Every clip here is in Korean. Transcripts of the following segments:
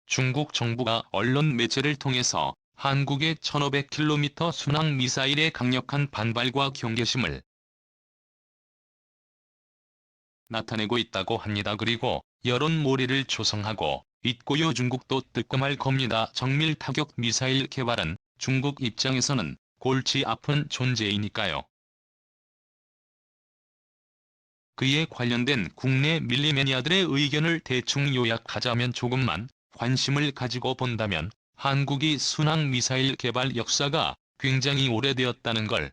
중국 정부가 언론 매체를 통해서 한국의 1500km 순항 미사일의 강력한 반발과 경계심을 나타내고 있다고 합니다. 그리고 여론몰이를 조성하고 있고요. 중국도 뜨끔할 겁니다. 정밀 타격 미사일 개발은 중국 입장에서는 골치 아픈 존재이니까요. 그에 관련된 국내 밀리 매니아들의 의견을 대충 요약하자면 조금만 관심을 가지고 본다면 한국이 순항 미사일 개발 역사가 굉장히 오래되었다는 걸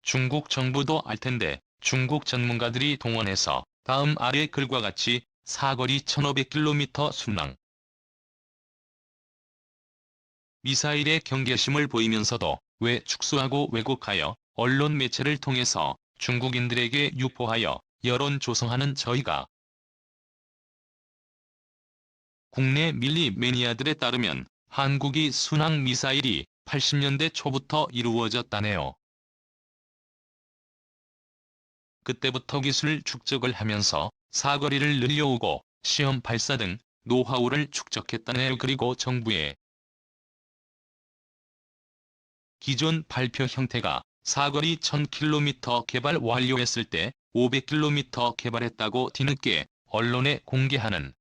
중국 정부도 알 텐데 중국 전문가들이 동원해서 다음 아래 글과 같이 사거리 1500km 순항 미사일의 경계심을 보이면서도 왜 축소하고 왜곡하여 언론 매체를 통해서 중국인들에게 유포하여 여론 조성하는 저희가 국내 밀리 매니아들에 따르면 한국이 순항 미사일이 80년대 초부터 이루어졌다네요. 그때부터 기술 축적을 하면서 사거리를 늘려오고 시험 발사 등 노하우를 축적했다네요. 그리고 정부의 기존 발표 형태가 사거리 1000km 개발 완료했을 때 500km 개발했다고 뒤늦게 언론에 공개하는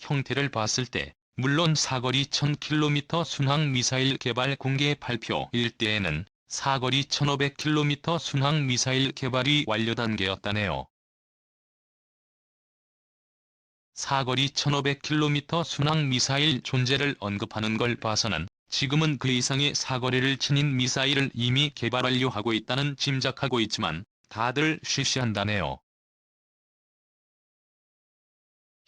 형태를 봤을 때 물론 사거리 1000km 순항 미사일 개발 공개 발표일 때에는 사거리 1500km 순항 미사일 개발이 완료 단계였다네요. 사거리 1500km 순항 미사일 존재를 언급하는 걸 봐서는 지금은 그 이상의 사거리를 지닌 미사일을 이미 개발 완료하고 있다는 짐작하고 있지만 다들 쉬쉬한다네요.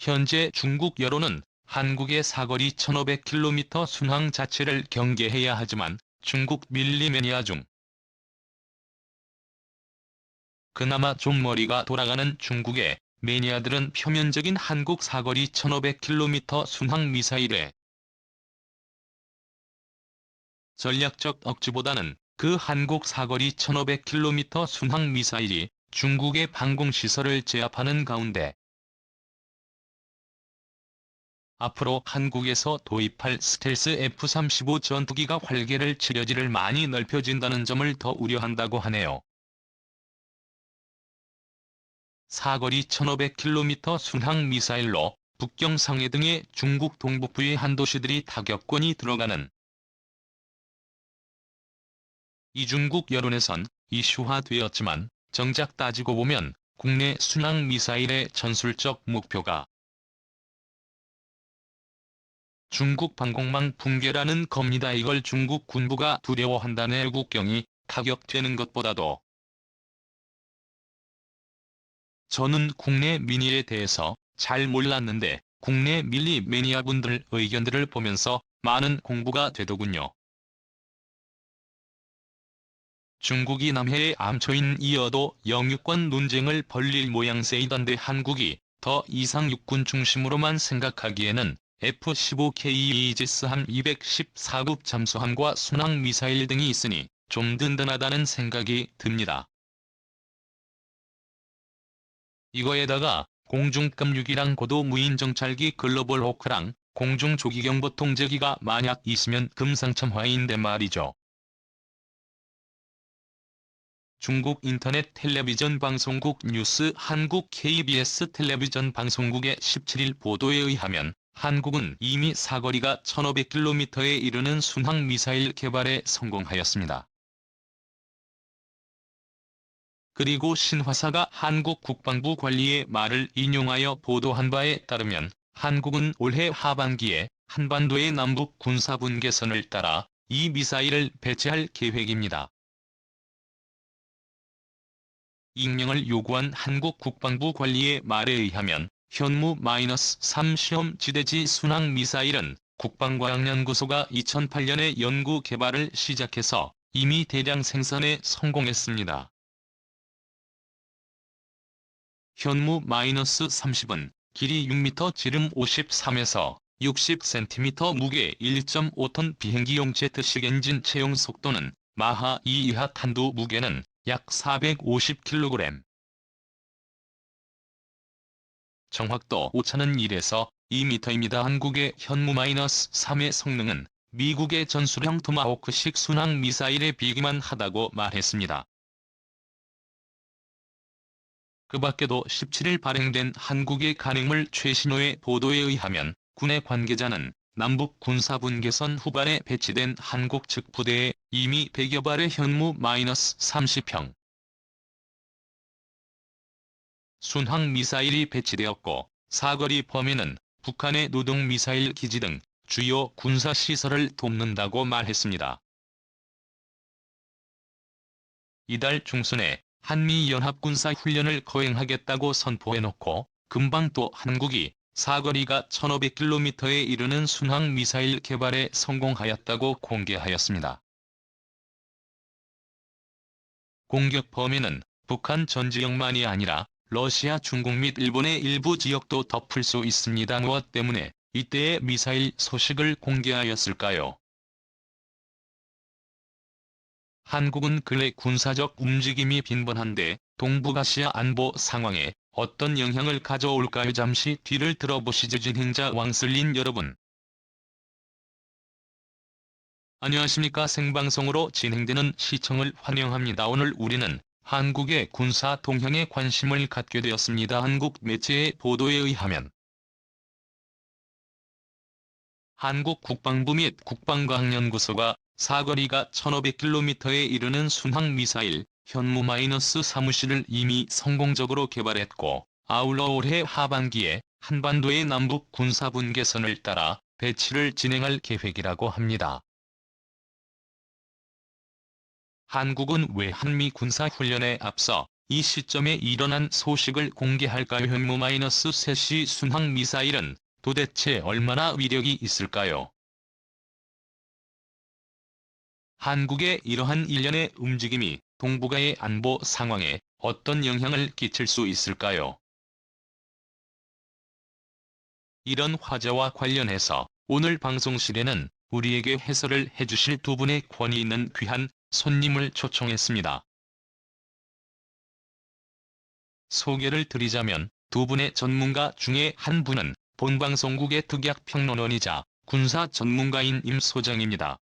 현재 중국 여론은 한국의 사거리 1500km 순항 자체를 경계해야 하지만 중국 밀리 매니아 중 그나마 좀 머리가 돌아가는 중국의 매니아들은 표면적인 한국 사거리 1500km 순항 미사일의 전략적 억지보다는 그 한국 사거리 1500km 순항 미사일이 중국의 방공시설을 제압하는 가운데 앞으로 한국에서 도입할 스텔스 F-35 전투기가 활개를 치려지를 많이 넓혀진다는 점을 더 우려한다고 하네요. 사거리 1500km 순항 미사일로 북경 상해 등의 중국 동북부의 한 도시들이 타격권이 들어가는 이중국 여론에선 이슈화되었지만 정작 따지고 보면 국내 순항 미사일의 전술적 목표가 중국 방공망 붕괴라는 겁니다. 이걸 중국 군부가 두려워한다네. 국경이 타격되는 것보다도 저는 국내 민의에 대해서 잘 몰랐는데 국내 밀리 매니아분들 의견들을 보면서 많은 공부가 되더군요. 중국이 남해의 암초인이어도 영유권 논쟁을 벌릴 모양새이던데 한국이 더 이상 육군 중심으로만 생각하기에는 F-15K 이지스함 214급 잠수함과 순항미사일 등이 있으니 좀 든든하다는 생각이 듭니다. 이거에다가 공중급 6이랑 고도 무인 정찰기 글로벌 호크랑 공중 조기경보 통제기가 만약 있으면 금상첨화인데 말이죠. 중국 인터넷 텔레비전 방송국 뉴스 한국 KBS 텔레비전 방송국의 17일 보도에 의하면 한국은 이미 사거리가 1500km에 이르는 순항미사일 개발에 성공하였습니다. 그리고 신화사가 한국 국방부 관리의 말을 인용하여 보도한 바에 따르면 한국은 올해 하반기에 한반도의 남북 군사분계선을 따라 이 미사일을 배치할 계획입니다. 익명을 요구한 한국 국방부 관리의 말에 의하면 현무-3 시험 지대지 순항 미사일은 국방과학연구소가 2008년에 연구 개발을 시작해서 이미 대량 생산에 성공했습니다. 현무-30은 길이 6m 지름 53에서 60cm 무게 1.5톤 비행기용 제트식 엔진 채용 속도는 마하 2 이하 탄두 무게는 약 450kg 정확도 오차는 1에서 2m입니다. 한국의 현무-3의 성능은 미국의 전술형 토마호크식 순항 미사일에 비기만 하다고 말했습니다. 그 밖에도 17일 발행된 한국의 간행물 최신호의 보도에 의하면 군의 관계자는 남북 군사분계선 후반에 배치된 한국 측 부대에 이미 100여 발의 현무-30형 순항 미사일이 배치되었고 사거리 범위는 북한의 노동미사일 기지 등 주요 군사시설을 돕는다고 말했습니다. 이달 중순에 한미연합군사훈련을 거행하겠다고 선포해놓고 금방 또 한국이 사거리가 1500km에 이르는 순항미사일 개발에 성공하였다고 공개하였습니다. 공격 범위는 북한 전 지역만이 아니라 러시아, 중국 및 일본의 일부 지역도 덮을 수 있습니다. 무엇 때문에 이때의 미사일 소식을 공개하였을까요? 한국은 근래 군사적 움직임이 빈번한데 동북아시아 안보 상황에 어떤 영향을 가져올까요? 잠시 뒤를 들어보시죠. 진행자 왕슬린 여러분. 안녕하십니까. 생방송으로 진행되는 시청을 환영합니다. 오늘 우리는 한국의 군사 동향에 관심을 갖게 되었습니다. 한국 매체의 보도에 의하면 한국 국방부 및 국방과학연구소가 사거리가 1500km에 이르는 순항미사일 현무-3을 이미 성공적으로 개발했고 아울러 올해 하반기에 한반도의 남북 군사분계선을 따라 배치를 진행할 계획이라고 합니다. 한국은 왜 한미 군사훈련에 앞서 이 시점에 일어난 소식을 공개할까요? 현무-3 순항미사일은 도대체 얼마나 위력이 있을까요? 한국의 이러한 일련의 움직임이 동북아의 안보 상황에 어떤 영향을 끼칠 수 있을까요? 이런 화제와 관련해서 오늘 방송실에는 우리에게 해설을 해주실 두 분의 권위 있는 귀한 손님을 초청했습니다. 소개를 드리자면 두 분의 전문가 중에 한 분은 본방송국의 특약평론원이자 군사 전문가인 임 소장입니다.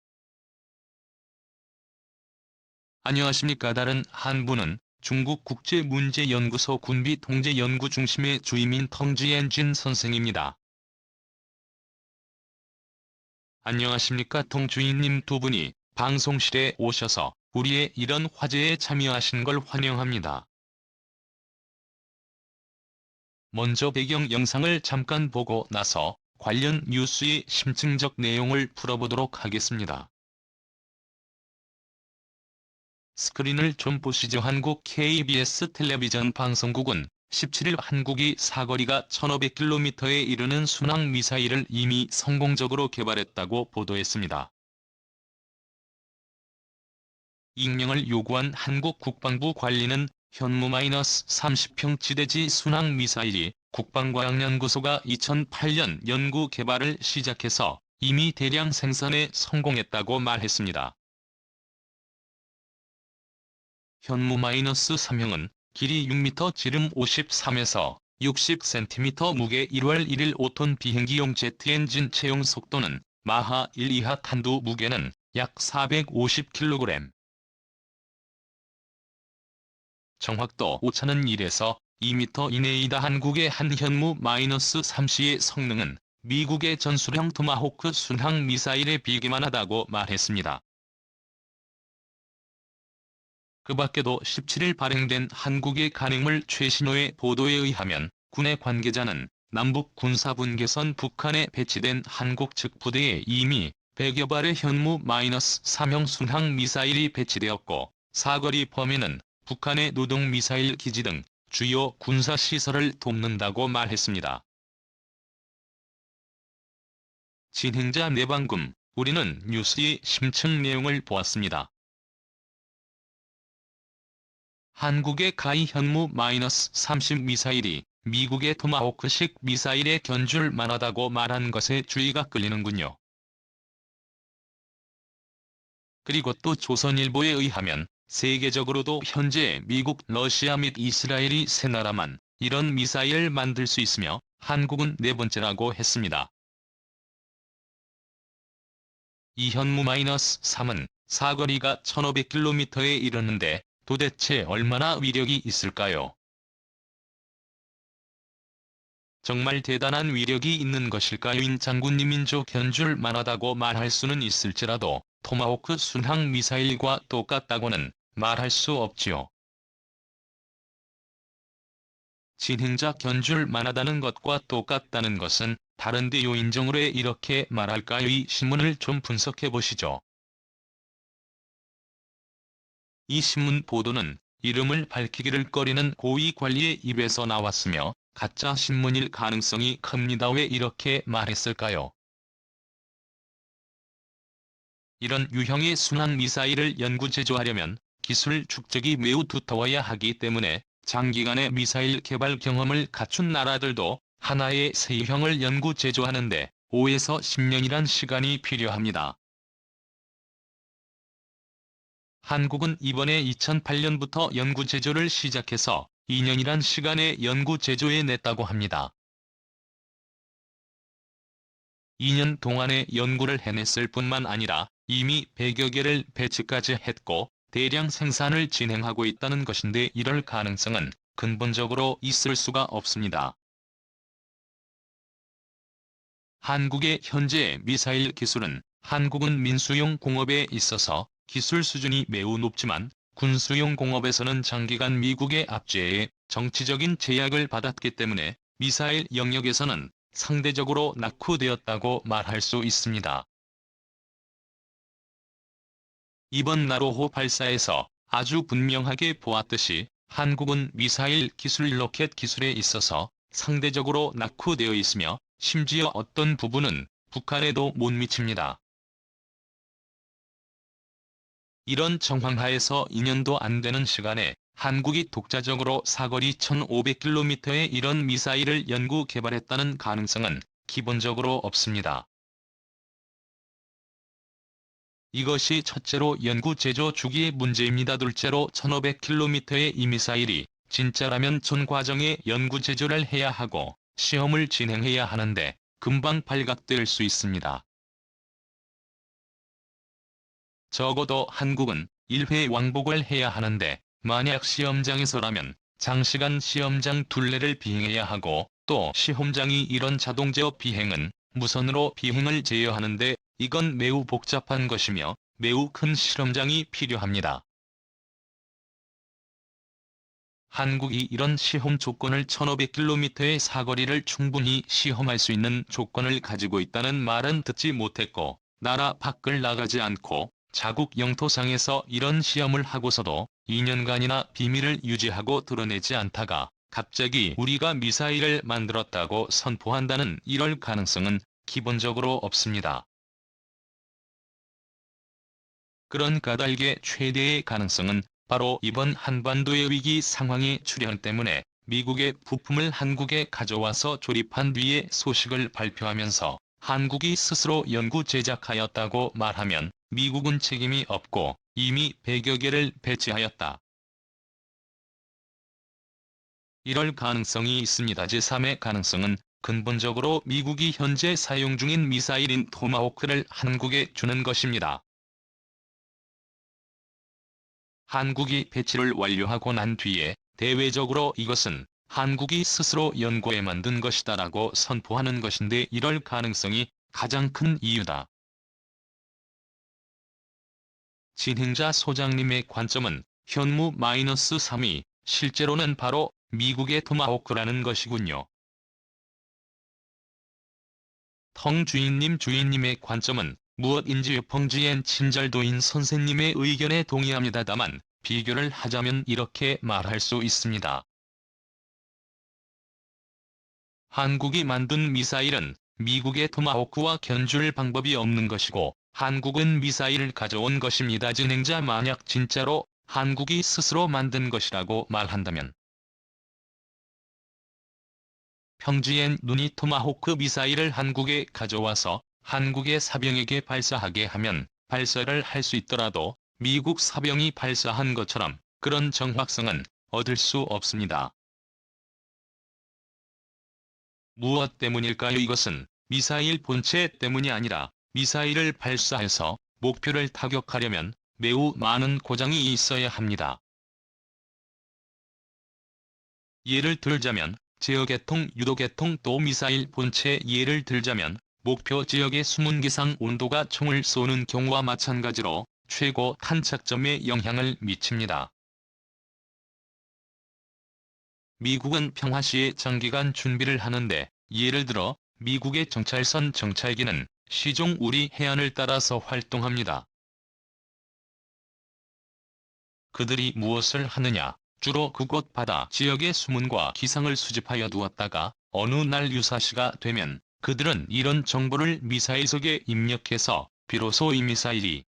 안녕하십니까. 다른 한 분은 중국 국제문제연구소 군비통제연구중심의 주임인 텅지엔진 선생입니다. 안녕하십니까. 텅주인님. 두 분이 방송실에 오셔서 우리의 이런 화제에 참여하신 걸 환영합니다. 먼저 배경 영상을 잠깐 보고 나서 관련 뉴스의 심층적 내용을 풀어보도록 하겠습니다. 스크린을 좀 보시죠. 한국 KBS 텔레비전 방송국은 17일 한국이 사거리가 1500km에 이르는 순항미사일을 이미 성공적으로 개발했다고 보도했습니다. 익명을 요구한 한국 국방부 관리는 현무-30형 지대지 순항미사일이 국방과학연구소가 2008년 연구 개발을 시작해서 이미 대량 생산에 성공했다고 말했습니다. 현무-3형은 길이 6m, 지름 53에서 60cm, 무게 1월 1일 5톤, 비행기용 제트 엔진 채용 속도는 마하 1 이하, 탄두 무게는 약 450kg. 정확도 오차는 1에서 2m 이내이다. 한국의 한 현무-3C의 성능은 미국의 전술형 토마호크 순항 미사일에 비기만 하다고 말했습니다. 그 밖에도 17일 발행된 한국의 간행물 최신호의 보도에 의하면 군의 관계자는 남북 군사분계선 북한에 배치된 한국 측 부대에 이미 100여 발의 현무-3형 순항 미사일이 배치되었고 사거리 범위는 북한의 노동미사일 기지 등 주요 군사시설을 돕는다고 말했습니다. 진행자 내방금, 우리는 뉴스의 심층 내용을 보았습니다. 한국의 가히 현무-30 미사일이 미국의 토마호크식 미사일에 견줄 만하다고 말한 것에 주의가 끌리는군요. 그리고 또 조선일보에 의하면 세계적으로도 현재 미국, 러시아 및 이스라엘이 세 나라만 이런 미사일을 만들 수 있으며 한국은 네 번째라고 했습니다. 이현무-3은 사거리가 1500km에 이르는데 도대체 얼마나 위력이 있을까요? 정말 대단한 위력이 있는 것일까요? 인 장군님인조 견줄 만하다고 말할 수는 있을지라도 토마호크 순항 미사일과 똑같다고는 말할 수 없지요. 진행자 견줄 만하다는 것과 똑같다는 것은 다른데 요인정으로 이렇게 말할까요? 이 신문을 좀 분석해 보시죠. 이 신문 보도는 이름을 밝히기를 꺼리는 고위 관리의 입에서 나왔으며 가짜 신문일 가능성이 큽니다. 왜 이렇게 말했을까요? 이런 유형의 순항 미사일을 연구 제조하려면 기술 축적이 매우 두터워야 하기 때문에 장기간의 미사일 개발 경험을 갖춘 나라들도 하나의 새 유형을 연구 제조하는데 5에서 10년이란 시간이 필요합니다. 한국은 이번에 2008년부터 연구 제조를 시작해서 2년이란 시간에 연구 제조해 냈다고 합니다. 2년 동안의 연구를 해냈을 뿐만 아니라 이미 100여 개를 배치까지 했고 대량 생산을 진행하고 있다는 것인데 이럴 가능성은 근본적으로 있을 수가 없습니다. 한국의 현재 미사일 기술은 한국은 민수용 공업에 있어서 기술 수준이 매우 높지만 군수용 공업에서는 장기간 미국의 압제에 정치적인 제약을 받았기 때문에 미사일 영역에서는 상대적으로 낙후되었다고 말할 수 있습니다. 이번 나로호 발사에서 아주 분명하게 보았듯이 한국은 미사일 기술 로켓 기술에 있어서 상대적으로 낙후되어 있으며 심지어 어떤 부분은 북한에도 못 미칩니다. 이런 정황하에서 2년도 안 되는 시간에 한국이 독자적으로 사거리 1500km의 이런 미사일을 연구 개발했다는 가능성은 기본적으로 없습니다. 이것이 첫째로 연구 제조 주기의 문제입니다. 둘째로 1500km의 이 미사일이 진짜라면 전 과정에 연구 제조를 해야 하고 시험을 진행해야 하는데 금방 발각될 수 있습니다. 적어도 한국은 1회 왕복을 해야 하는데 만약 시험장에서라면 장시간 시험장 둘레를 비행해야 하고 또 시험장이 이런 자동제어 비행은 무선으로 비행을 제어하는데 이건 매우 복잡한 것이며 매우 큰 실험장이 필요합니다. 한국이 이런 시험 조건을 1500km의 사거리를 충분히 시험할 수 있는 조건을 가지고 있다는 말은 듣지 못했고 나라 밖을 나가지 않고 자국 영토상에서 이런 시험을 하고서도 2년간이나 비밀을 유지하고 드러내지 않다가 갑자기 우리가 미사일을 만들었다고 선포한다는 이럴 가능성은 기본적으로 없습니다. 그런 까닭의 최대의 가능성은 바로 이번 한반도의 위기 상황의 출현 때문에 미국의 부품을 한국에 가져와서 조립한 뒤에 소식을 발표하면서 한국이 스스로 연구 제작하였다고 말하면 미국은 책임이 없고 이미 100여 개를 배치하였다. 이럴 가능성이 있습니다. 제3의 가능성은 근본적으로 미국이 현재 사용 중인 미사일인 토마호크를 한국에 주는 것입니다. 한국이 배치를 완료하고 난 뒤에 대외적으로 이것은 한국이 스스로 연구해 만든 것이다라고 선포하는 것인데 이럴 가능성이 가장 큰 이유다. 진행자 소장님의 관점은 현무-3이 실제로는 바로 미국의 토마호크라는 것이군요. 텅 주인님의 관점은 무엇인지 펑지엔 친절도인 선생님의 의견에 동의합니다. 다만 비교를 하자면 이렇게 말할 수 있습니다. 한국이 만든 미사일은 미국의 토마호크와 견줄 방법이 없는 것이고 한국은 미사일을 가져온 것입니다. 진행자 만약 진짜로 한국이 스스로 만든 것이라고 말한다면 평지엔 눈이 토마호크 미사일을 한국에 가져와서 한국의 사병에게 발사하게 하면 발사를 할 수 있더라도 미국 사병이 발사한 것처럼 그런 정확성은 얻을 수 없습니다. 무엇 때문일까요? 이것은 미사일 본체 때문이 아니라 미사일을 발사해서 목표를 타격하려면 매우 많은 고장이 있어야 합니다. 예를 들자면 제어계통, 유도계통, 또 미사일 본체 예를 들자면 목표 지역의 수문계상 온도가 총을 쏘는 경우와 마찬가지로 최고 탄착점에 영향을 미칩니다. 미국은 평화 시에 장기간 준비를 하는데, 예를 들어 미국의 정찰선 정찰기는 시종 우리 해안을 따라서 활동합니다. 그들이 무엇을 하느냐? 주로 그곳 바다 지역의 수문과 기상을 수집하여 두었다가 어느 날 유사시가 되면 그들은 이런 정보를 미사일속에 입력해서 비로소 이 미사일이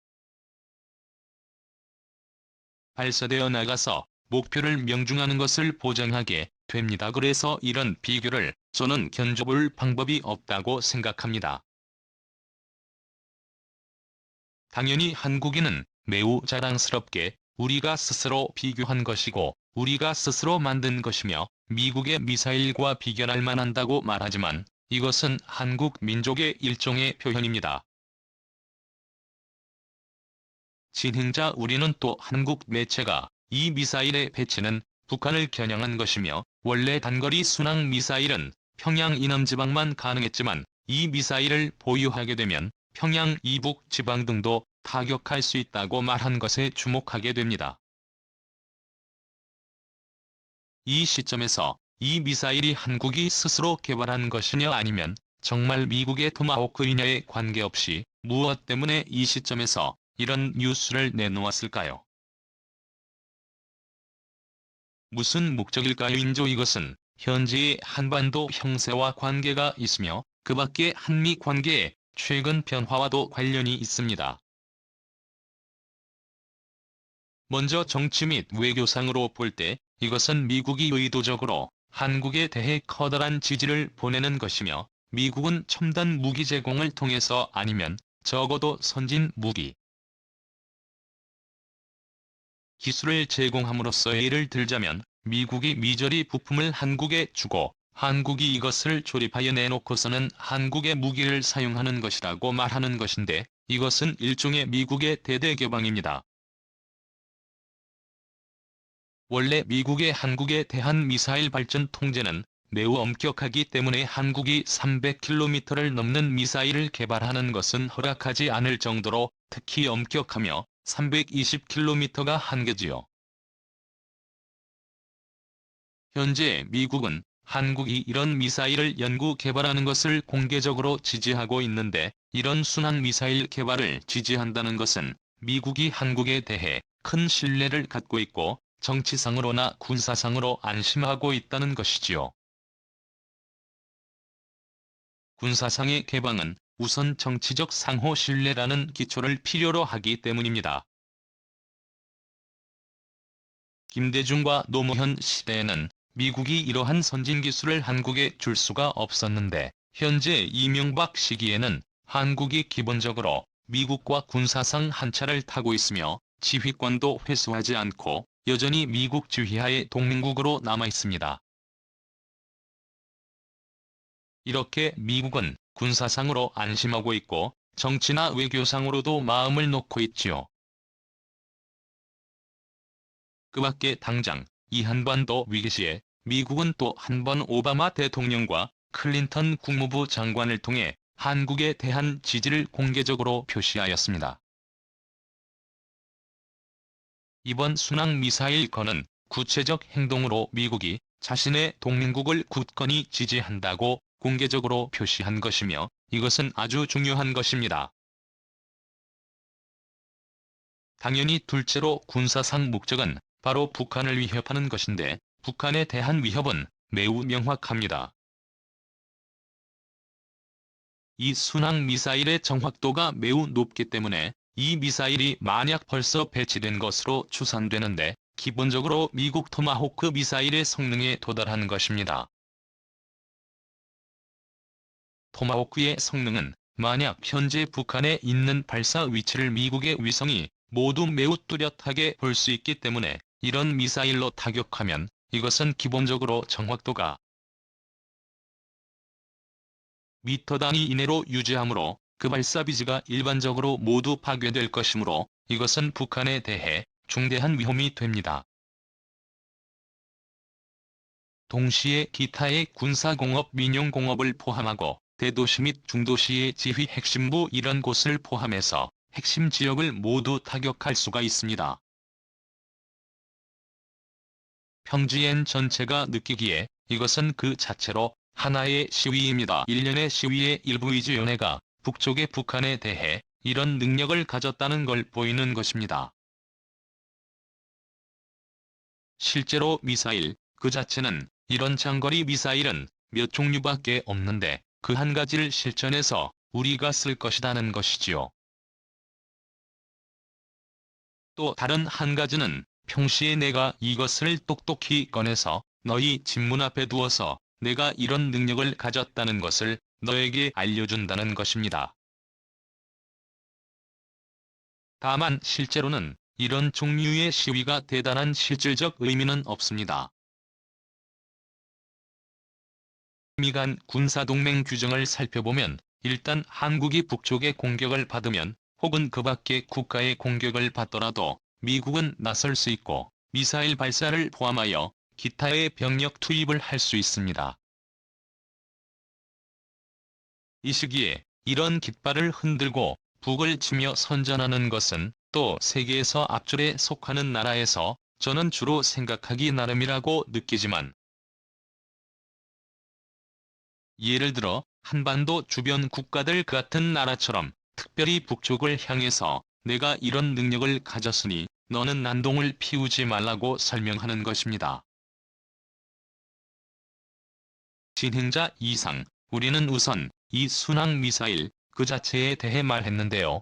발사되어 나가서 목표를 명중하는 것을 보장하게 됩니다. 그래서 이런 비교를 저는 견뎌볼 방법이 없다고 생각합니다. 당연히 한국인은 매우 자랑스럽게 우리가 스스로 비교한 것이고 우리가 스스로 만든 것이며 미국의 미사일과 비견할 만한다고 말하지만, 이것은 한국 민족의 일종의 표현입니다. 진행자 우리는 또 한국 매체가 이 미사일의 배치는 북한을 겨냥한 것이며, 원래 단거리 순항 미사일은 평양 이남 지방만 가능했지만 이 미사일을 보유하게 되면 평양 이북 지방 등도 타격할 수 있다고 말한 것에 주목하게 됩니다. 이 시점에서 이 미사일이 한국이 스스로 개발한 것이냐 아니면 정말 미국의 토마호크이냐에 관계없이 무엇 때문에 이 시점에서 이런 뉴스를 내놓았을까요? 무슨 목적일까요? 인조 이것은 현재의 한반도 형세와 관계가 있으며 그 밖의 한미 관계의 최근 변화와도 관련이 있습니다. 먼저 정치 및 외교상으로 볼 때 이것은 미국이 의도적으로 한국에 대해 커다란 지지를 보내는 것이며, 미국은 첨단 무기 제공을 통해서 아니면 적어도 선진 무기 기술을 제공함으로써, 예를 들자면 미국이 미저리 부품을 한국에 주고 한국이 이것을 조립하여 내놓고서는 한국의 무기를 사용하는 것이라고 말하는 것인데, 이것은 일종의 미국의 대대개방입니다. 원래 미국의 한국에 대한 미사일 발전 통제는 매우 엄격하기 때문에 한국이 300km를 넘는 미사일을 개발하는 것은 허락하지 않을 정도로 특히 엄격하며 320km가 한계지요. 현재 미국은 한국이 이런 미사일을 연구 개발하는 것을 공개적으로 지지하고 있는데, 이런 순항 미사일 개발을 지지한다는 것은 미국이 한국에 대해 큰 신뢰를 갖고 있고 정치상으로나 군사상으로 안심하고 있다는 것이지요. 군사상의 개방은 우선 정치적 상호 신뢰라는 기초를 필요로 하기 때문입니다. 김대중과 노무현 시대에는 미국이 이러한 선진 기술을 한국에 줄 수가 없었는데, 현재 이명박 시기에는 한국이 기본적으로 미국과 군사상 한 차를 타고 있으며 지휘권도 회수하지 않고 여전히 미국 지휘하의 동맹국으로 남아 있습니다. 이렇게 미국은 군사상으로 안심하고 있고 정치나 외교상으로도 마음을 놓고 있지요. 그 밖에 당장 이 한반도 위기 시에 미국은 또 한 번 오바마 대통령과 클린턴 국무부 장관을 통해 한국에 대한 지지를 공개적으로 표시하였습니다. 이번 순항 미사일 건은 구체적 행동으로 미국이 자신의 동맹국을 굳건히 지지한다고 공개적으로 표시한 것이며, 이것은 아주 중요한 것입니다. 당연히 둘째로 군사상 목적은 바로 북한을 위협하는 것인데, 북한에 대한 위협은 매우 명확합니다. 이 순항 미사일의 정확도가 매우 높기 때문에 이 미사일이 만약 벌써 배치된 것으로 추산되는데, 기본적으로 미국 토마호크 미사일의 성능에 도달한 것입니다. 토마호크의 성능은 만약 현재 북한에 있는 발사 위치를 미국의 위성이 모두 매우 뚜렷하게 볼 수 있기 때문에 이런 미사일로 타격하면 이것은 기본적으로 정확도가 미터 단위 이내로 유지하므로 그 발사비지가 일반적으로 모두 파괴될 것이므로 이것은 북한에 대해 중대한 위험이 됩니다. 동시에 기타의 군사공업 민용공업을 포함하고 대도시 및 중도시의 지휘 핵심부 이런 곳을 포함해서 핵심 지역을 모두 타격할 수가 있습니다. 평지엔 전체가 느끼기에 이것은 그 자체로 하나의 시위입니다. 일련의 시위의 일부이지 연해가 북쪽의 북한에 대해 이런 능력을 가졌다는 걸 보이는 것입니다. 실제로 미사일 그 자체는 이런 장거리 미사일은 몇 종류밖에 없는데 그 한 가지를 실전에서 우리가 쓸 것이라는 것이지요. 또 다른 한 가지는 평시에 내가 이것을 똑똑히 꺼내서 너희 집문 앞에 두어서 내가 이런 능력을 가졌다는 것을 너에게 알려준다는 것입니다. 다만 실제로는 이런 종류의 시위가 대단한 실질적 의미는 없습니다. 미간 군사동맹 규정을 살펴보면 일단 한국이 북쪽의 공격을 받으면 혹은 그 밖의 국가의 공격을 받더라도 미국은 나설 수 있고 미사일 발사를 포함하여 기타의 병력 투입을 할 수 있습니다. 이 시기에 이런 깃발을 흔들고 북을 치며 선전하는 것은 또 세계에서 앞줄에 속하는 나라에서 저는 주로 생각하기 나름이라고 느끼지만 예를 들어 한반도 주변 국가들 같은 나라처럼 특별히 북쪽을 향해서 내가 이런 능력을 가졌으니 너는 난동을 피우지 말라고 설명하는 것입니다. 진행자 이상, 우리는 우선 이 순항 미사일 그 자체에 대해 말했는데요.